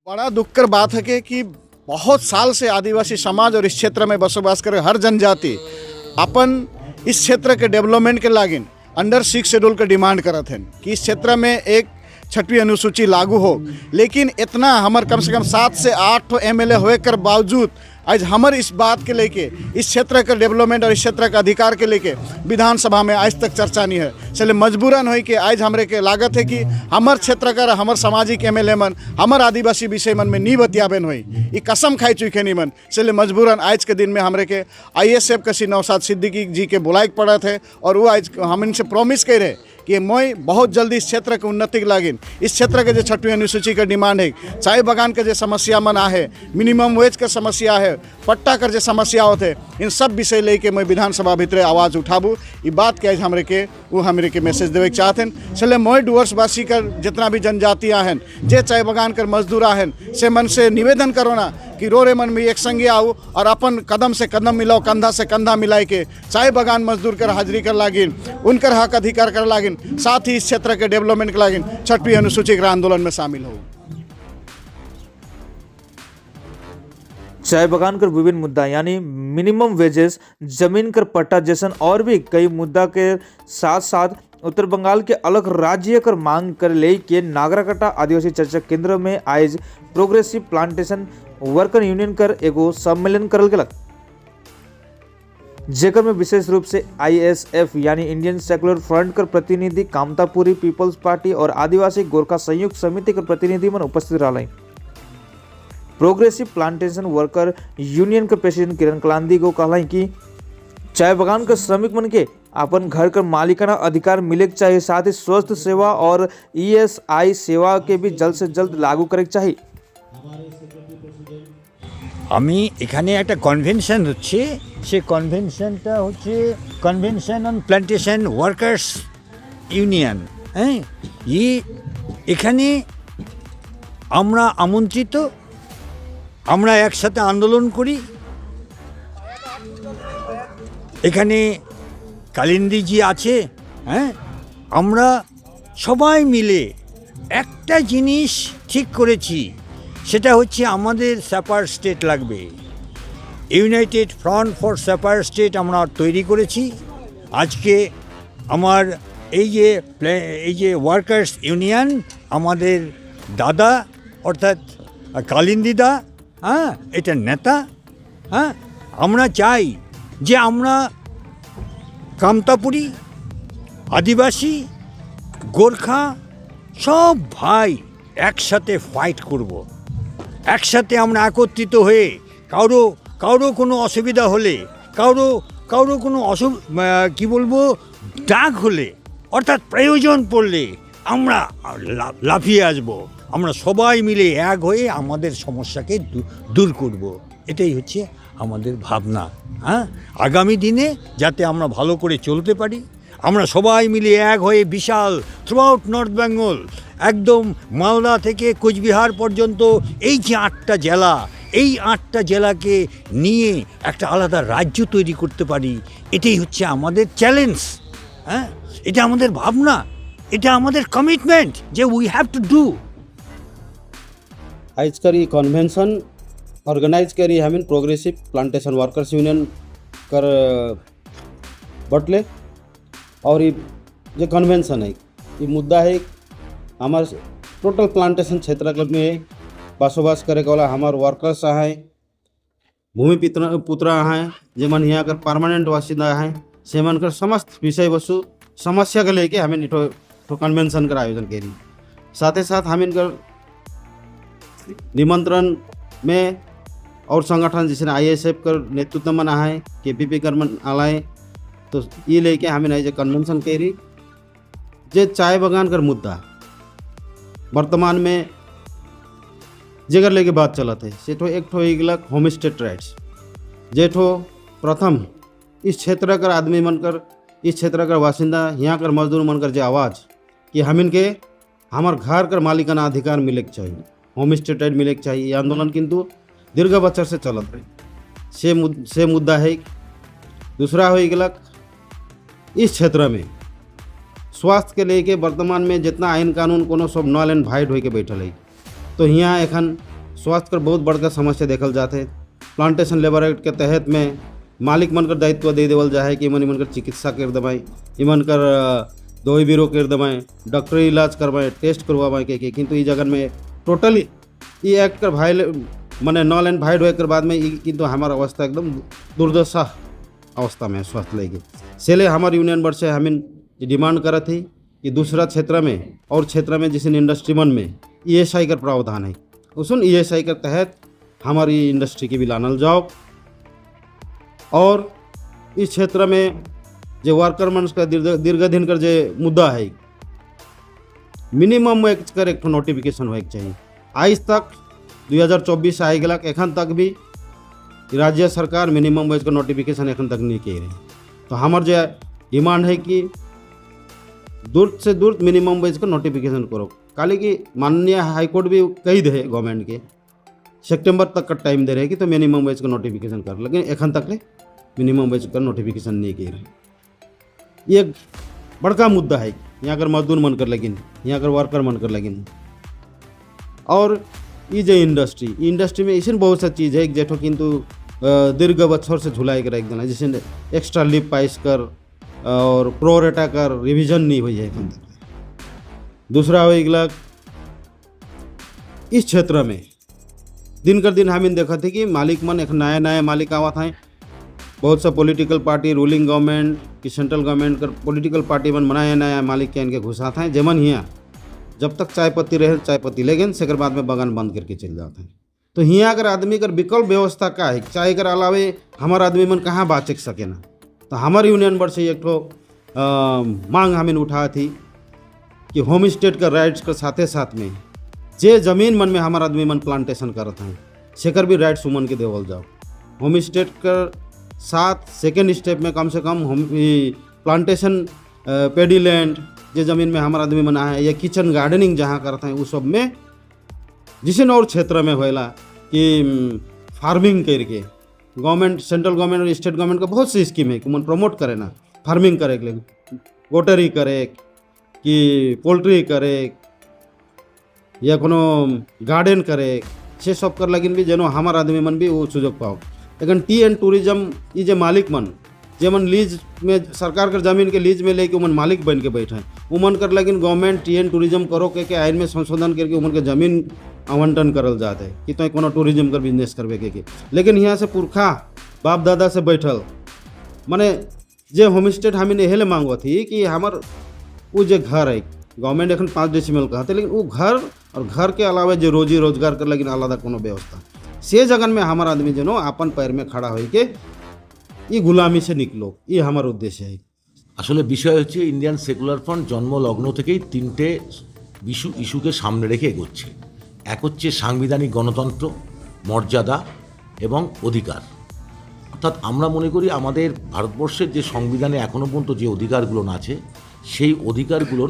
बड़ा दुखकर बात है कि बहुत साल से आदिवासी समाज और इस क्षेत्र में बसोबास करे हर जनजाति अपन इस क्षेत्र के डेवलपमेंट के लागिन अंडर 6 शेड्यूल के डिमांड करत हैं कि इस क्षेत्र में एक 6वीं अनुसूची लागू हो। लेकिन इतना हमार कम से कम 7 से 8 MLA होए कर बावजूद आज हमार इस बात के लेके इस क्षेत्र का डेवलपमेंट और इस क्षेत्र का अधिकार के लेके विधानसभा में आज तक चर्चा नहीं है। चले मजबूरन हो कि आज हमरे के लागत है कि हमार क्षेत्र का हमार सामाजिक MLA मन हमार आदिवासी विषय मन में नहीं बतियाबेन हुई ये कसम खाई चुके नहीं मन। चले मजबूरन आज के दिन में हमरे के ISF कसी नौशाद सिद्दीकी जी के बुलाए पड़ा थे और वो आज हम इनसे प्रॉमिस कर रहे कि मैं बहुत जल्दी इस क्षेत्र के उन्नति के लागिन इस क्षेत्र के जो 6वीं अनुसूची का डिमांड है, चाय बागान के जो समस्या मन आहे, मिनिमम वेज का समस्या है, पट्टा कर जो समस्या होते, इन सब विषय लेके मैं विधानसभा भीतर आवाज़ उठाबू। ये बात के आज हमरे के मैसेज देवे चाहते हैं। चले मैं डुवर्सवासी कर जितना भी जनजातियाँ हैं जे चाय बागान कर मजदूर हैं से मन से निवेदन करो ना कि रो रे मन में एक संगे आओ और अपन कदम से कदम मिलाओ, कंधा से कंधा मिलाए के चाय बागान मजदूर कर हाजिरी कर लागिन, उनकर हक अधिकार कर लागिन, साथ ही इस क्षेत्र के डेवलपमेंट के लागिन 6वीं अनुसूची के आंदोलन में शामिल हो। चाय बगान कर विभिन्न मुद्दा यानी मिनिमम वेजेस, जमीन कर पट्टा जैसन और भी कई मुद्दा के साथ साथ उत्तर बंगाल के अलग राज्य कर मांग कर ले के नागराकटा आदिवासी चर्चा केंद्र में आज प्रोग्रेसिव प्लांटेशन वर्कर यूनियन कर एगो सम्मेलन करल गेलक, जेकर में विशेष रूप से ISF यानी इंडियन सेकुलर फ्रंट कर प्रतिनिधि, कामतापुरी पीपल्स पार्टी और आदिवासी गोरखा संयुक्त समिति कर प्रतिनिधि मन उपस्थित रहे। प्रोग्रेसिव प्लांटेशन वर्कर यूनियन के प्रेसिडेंट किरण कलांदी को कहला कि चाय बागान के श्रमिक मन के अपन घर कर मालिकाना अधिकार मिले के चाहिए, साथ ही स्वास्थ्य सेवा और ESI सेवा के भी जल्द से जल्द लागू करे के चाहिए। আমি এখানে একটা কনভেনশন হচ্ছে, সে কনভেনশনটা হচ্ছে convention on plantation workers union. হ্যাঁ, এখানে আমরা আমন্ত্রিত, আমরা একসাথে আন্দোলন করি। এখানে কালিন্দিজি আছে। হ্যাঁ, আমরা সবাই মিলে একটা জিনিস ঠিক করেছি, সেটা হচ্ছে আমাদের স্যাপার স্টেট লাগবে। ইউনাইটেড ফ্রন্ট ফর স্যাপার স্টেট আমরা তৈরি করেছি। আজকে আমার এই যে ওয়ার্কার্স ইউনিয়ন, আমাদের দাদা অর্থাৎ কালিন্দিদা, হ্যাঁ, এটা নেতা। হ্যাঁ, আমরা চাই যে আমরা কামতাপুরি, আদিবাসী, গোর্খা সব ভাই একসাথে ফাইট করব। একসাথে আমরা একত্রিত হয়ে কারো কোনো অসুবিধা হলে, কারো কোনো কি বলবো ডাক হলে অর্থাৎ প্রয়োজন পড়লে আমরা লাফিয়ে আসব। আমরা সবাই মিলে এক হয়ে আমাদের সমস্যাকে দূর করব। এটাই হচ্ছে আমাদের ভাবনা। হ্যাঁ, আগামী দিনে যাতে আমরা ভালো করে চলতে পারি, আমরা সবাই মিলে এক হয়ে বিশাল থ্রু আউট নর্থ বেঙ্গল, একদম মালদা থেকে কোচবিহার পর্যন্ত এই যে 8টা জেলা, এই 8টা জেলাকে নিয়ে একটা আলাদা রাজ্য তৈরি করতে পারি। এটাই হচ্ছে আমাদের চ্যালেঞ্জ। হ্যাঁ, এটা আমাদের ভাবনা, এটা আমাদের কমিটমেন্ট যে উই হ্যাভ टू डू। आजकर ये कन्वेंशन ऑर्गेनाइज करी हमें प्रोग्रेसिव प्लांटेशन वर्कर्स यूनियन कर बटले। और ये कन्वेंशन है, ये मुद्दा है हमार टोटल प्लांटेशन क्षेत्र में बसोबास करे वाला हमार वर्कर्स हैं, भूमि पुत्रा हैं, जेमन यहाँ कर परमानेंट वासिंदा हैं, से मन कर समस्त विषय वस्तु समस्या के लेके हमें तो कन्वेंशन का आयोजन करी। साथ ही साथ हमें कर निमंत्रण में और संगठन जैसे ISF कर नेतृत्व में आए, KPP कर मन आए, तो ये लेके हमें जो कन्वेंशन करी। जे चाय बागान कर मुद्दा वर्तमान में जगह लेके बात चलत है, से ठो एक ठो एक होम स्टेट राइट्स, जे ठो प्रथम इस क्षेत्र कर आदमी मनकर, इस क्षेत्र कर बासिंदा, यहाँ कर मजदूर मनकर जे आवाज़ कि हमिन के हमार घर कर मालिकाना अधिकार मिले के चाहिए, होम स्टेट राइट मिले के चाहिए। ये आंदोलन किंतु दीर्घ बच्चर से चलत है, से मुद्दा है। दूसरा हो गलक इस क्षेत्र में स्वास्थ्य के लेके वर्तमान में जितना आईन कानून कोनो सब नॉल एंड वाइट होके बैठल है, तो यहाँ एखन स्वास्थ्य कर बहुत बड़का समस्या देखल जाते है। प्लांटेशन लेबर एक्ट के तहत में मालिक मन कर दायित्व दे देवल जाए कि इमन कर चिकित्सा कर दबाएँ, इमन कर दवाई बीरो कर दबाएँ, डॉक्टरी इलाज करवाएँ, टेस्ट करवाएँ के किंतु ई जगह में टोटली ये एक्ट कर भाई माने नॉल एंड भाइड होए कर बाद में किंतु हमार अवस्था एकदम दुर्दशा अवस्था में स्वास्थ्य लेके सेले हमार यूनियन वर्ष से हम डिमांड करत थी कि दूसरा क्षेत्र में और क्षेत्र में जिस इंडस्ट्री मन में ESI का प्रावधान है उसन ESI के तहत हमारी इंडस्ट्री की भी लानल जाओ और इस क्षेत्र में जो वर्कर मन का दीर्घ दिन कर जो मुद्दा है मिनिमम वेज कर एक नोटिफिकेशन होए चाहिए। आज तक 2024 आए गला एखन तक भी राज्य सरकार मिनिमम वेज का नोटिफिकेशन एखन तक नहीं किए रहे। तो हमार जो डिमांड है कि दूर से दूर मिनिमम वेज का नोटिफिकेशन करो। काले कि माननीय हाईकोर्ट भी कही दे गवर्नमेंट के सितंबर तक का टाइम दे रहे कि तो मिनिमम वेज का नोटिफिकेशन कर, लेकिन एखन तक ले मिनिमम वेज का नोटिफिकेशन नहीं किए रहे। ये बड़का मुद्दा है यहाँ कर मजदूर मन कर लेकिन यहाँ कर वर्कर मन कर लेकिन। और ये जो इंडस्ट्री में ऐसे बहुत सा चीज़ है जेठो किंतु दीर्घ बच्चों से झुलाई कर एक देना, जैसे एक्स्ट्रा लीव पाइस कर और प्रोरेटा कर रिवीजन नहीं हुई है। दूसरा हो गया इस क्षेत्र में दिन कर दिन हम देखा थे कि मालिक मन एक नया मालिक आवा था। बहुत सा पॉलिटिकल पार्टी रूलिंग गवर्नमेंट की सेंट्रल गवर्नमेंट कर पॉलिटिकल पार्टी मन नया मालिक के इनके घुसा था। जेमन हियाँ जब तक चाय पत्ती रहे चाय पत्ती लेकिन सेकर बाद में बगान बंद करके चल जाते हैं। तो हियाँ अगर आदमी कर विकल्प व्यवस्था का है चाय कर अलावे हमारा आदमी मन कहाँ बात सके ना। तो हमारे यूनियन वर्ष से एक ठो मांग हमें उठा थी कि होम स्टेट का राइट्स के साथे साथ में जे जमीन मन में हमारा आदमी मन प्लांटेशन करत हैं सेकर भी राइट्स उमन के देवल जाओ। होम स्टेट का साथ सेकेंड स्टेप में कम से कम होम प्लांटेशन पेडी लैंड जो ज़मीन में हमारा आदमी मना है या किचन गार्डनिंग जहाँ करते हैं उस सब में जिसे और क्षेत्र में होला कि फार्मिंग करके गवर्नमेंट सेंट्रल गवर्नमेंट और स्टेट गवर्नमेंट का बहुत सी स्कीम है कि मन प्रमोट करे ना फार्मिंग करे के लिए पोटरी करे कि पोल्ट्री करे या कोनो गार्डन करे से सब कर लगिन भी जेनो हमार आदमी मन भी वो सुजोग पाओ। लेकिन टी एंड टूरिज्म ये जो मालिक मन जेमन लीज में सरकार कर जमीन के लीज में लेके उमन मालिक बन के बैठे उमन कर लेकिन गवर्नमेंट टी एंड टूरिज्म करो के आइन में संशोधन करके उमन के जमीन आवंटन करल जाते कि तो कोनो टूरिज्म कर बिजनेस करवे के लेकिन यहाँ से पुरखा बाप दादा से बैठल माने जे होम स्टेट हमें हेले मांगो थी कि हमार वो जो घर है गवर्नमेंट एखन 5 डेसिमल कहते लेकिन वो घर और घर के अलावा जो रोजी रोजगार कर लेकिन आलादा कोनो व्यवस्था से जगन में हमार आदमी जो अपन पैर में खड़ा हो के ये गुलामी से निकलो ये हमार उद्देश्य है। আসলে বিষয় হচ্ছে ইন্ডিয়ান সেকুলার ফ্রন্ট জন্মলগ্ন থেকেই তিনটে ইস্যুকে সামনে রেখে এগোচ্ছে। এক হচ্ছে সাংবিধানিক গণতন্ত্র, মর্যাদা এবং অধিকার। অর্থাৎ আমরা মনে করি আমাদের ভারতবর্ষের যে সংবিধানে এখনও পর্যন্ত যে অধিকারগুলো আছে সেই অধিকারগুলো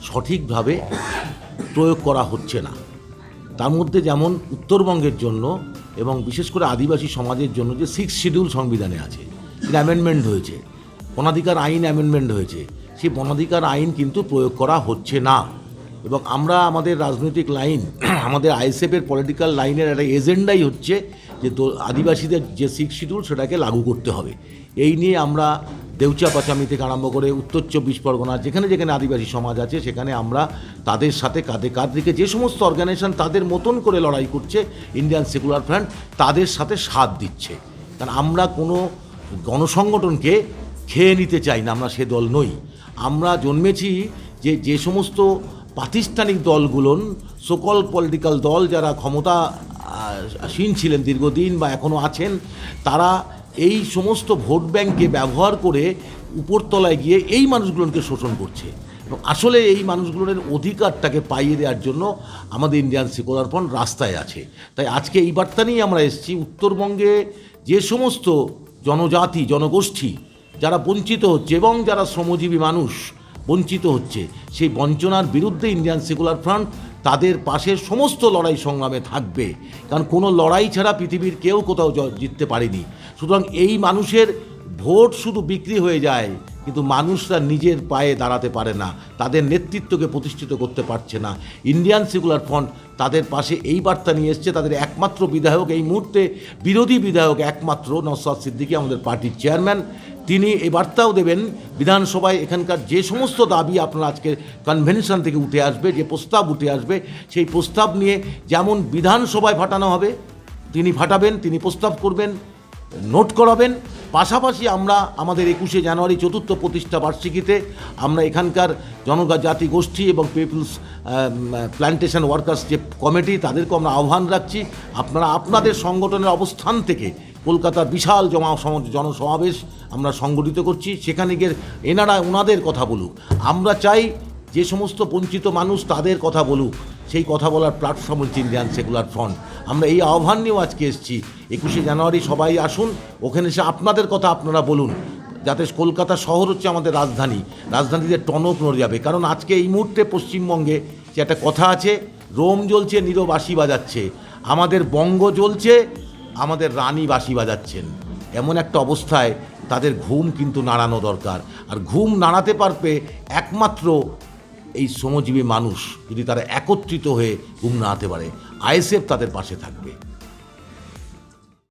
সঠিকভাবে প্রয়োগ করা হচ্ছে না। তার মধ্যে যেমন উত্তরবঙ্গের জন্য এবং বিশেষ করে আদিবাসী সমাজের জন্য যে 6 শিডিউল সংবিধানে আছে এর অ্যামেন্ডমেন্ট হয়েছে, বনাধিকার আইন অ্যামেন্ডমেন্ট হয়েছে, সেই বনাধিকার আইন কিন্তু প্রয়োগ করা হচ্ছে না। এবং আমরা আমাদের রাজনৈতিক লাইন আমাদের আইএসএফের পলিটিক্যাল লাইনের একটা এজেন্ডাই হচ্ছে যে আদিবাসীদের যে 6 শিডিউল সেটাকে লাগু করতে হবে। এই নিয়ে আমরা দেউচা পাচামি থেকে আরম্ভ করে উত্তর 24 পরগনা যেখানে যেখানে আদিবাসী সমাজ আছে সেখানে আমরা তাদের সাথে কাঁধে কাঁধ রেখে যে সমস্ত অর্গানাইজেশন তাদের মতন করে লড়াই করছে ইন্ডিয়ান সেকুলার ফ্রন্ট তাদের সাথে সাথ দিচ্ছে। কারণ আমরা কোনো গণসংগঠনকে খেয়ে নিতে চাই না, আমরা সে দল নই। আমরা জন্মেছি যে সমস্ত প্রাতিষ্ঠানিক দলগুলো সকল পলিটিক্যাল দল যারা ক্ষমতাসীন ছিলেন দীর্ঘদিন বা এখনও আছেন তারা এই সমস্ত ভোট ব্যাংককে ব্যবহার করে উপরতলায় গিয়ে এই মানুষগুলোকে শোষণ করছে এবং আসলে এই মানুষগুলোর অধিকারটাকে পাইয়ে দেওয়ার জন্য আমাদের ইন্ডিয়ান সেকুলার ফ্রন্ট রাস্তায় আছে। তাই আজকে এই বার্তা নিয়ে আমরা এসেছি উত্তরবঙ্গে যে সমস্ত জনজাতি জনগোষ্ঠী যারা বঞ্চিত হচ্ছে এবং যারা শ্রমজীবী মানুষ বঞ্চিত হচ্ছে সেই বঞ্চনার বিরুদ্ধে ইন্ডিয়ান সেকুলার ফ্রন্ট তাদের পাশে সমস্ত লড়াই সংগ্রামে থাকবে। কারণ কোনো লড়াই ছাড়া পৃথিবীর কেউ কোথাও জিততে পারেনি। সুতরাং এই মানুষের ভোট শুধু বিক্রি হয়ে যায় কিন্তু মানুষরা নিজের পায়ে দাঁড়াতে পারে না, তাদের নেতৃত্বকে প্রতিষ্ঠিত করতে পারছে না। ইন্ডিয়ান সেকুলার ফ্রন্ট তাদের পাশে এই বার্তা নিয়ে এসছে। তাদের একমাত্র বিধায়ক এই মুহূর্তে, বিরোধী বিধায়ক একমাত্র নওশাদ সিদ্দিকী, আমাদের পার্টির চেয়ারম্যান, তিনি এই বার্তাও দেবেন বিধানসভায় এখানকার যে সমস্ত দাবি আপনার আজকে কনভেনশন থেকে উঠে আসবে, যে প্রস্তাব উঠে আসবে, সেই প্রস্তাব নিয়ে যেমন বিধানসভায় ফাটানো হবে তিনি ফাটাবেন, তিনি প্রস্তাব করবেন, নোট করাবেন। পাশাপাশি আমরা আমাদের 21শে জানুয়ারি চতুর্থ প্রতিষ্ঠা বার্ষিকীতে আমরা এখানকার জনজাতি গোষ্ঠী এবং পিপলস প্ল্যান্টেশন ওয়ার্কার্স যে কমিটি, তাদেরকে আমরা আহ্বান রাখছি, আপনারা আপনাদের সংগঠনের অবস্থান থেকে কলকাতার বিশাল জনসমাবেশ আমরা সংগঠিত করছি। সেখানে গিয়ে ওনাদের কথা বলুক। আমরা চাই যে সমস্ত বঞ্চিত মানুষ তাদের কথা বলুক, সেই কথা বলার প্ল্যাটফর্ম হচ্ছে ইন্ডিয়ান সেকুলার ফ্রন্ট। আমরা এই আহ্বান নিয়েও আজকে এসেছি। 21শে জানুয়ারি সবাই আসুন, ওখানে এসে আপনাদের কথা আপনারা বলুন, যাতে কলকাতা শহর হচ্ছে আমাদের রাজধানীতে টনক নড়ে যাবে। কারণ আজকে এই মুহূর্তে পশ্চিমবঙ্গে যে একটা কথা আছে, রোম জ্বলছে নীরব বাঁশি বাজাচ্ছে, আমাদের বঙ্গ জ্বলছে, আমাদের রানী বাঁশি বাজাচ্ছেন। এমন একটা অবস্থায় তাদের ঘুম কিন্তু নাড়ানো দরকার। আর ঘুম নাড়াতে পারবে একমাত্র এই শ্রমজীবী মানুষ, যদি তারা একত্রিত হয়ে ঘুম নাড়াতে পারে। আইএসএফ তাদের পাশে থাকবে।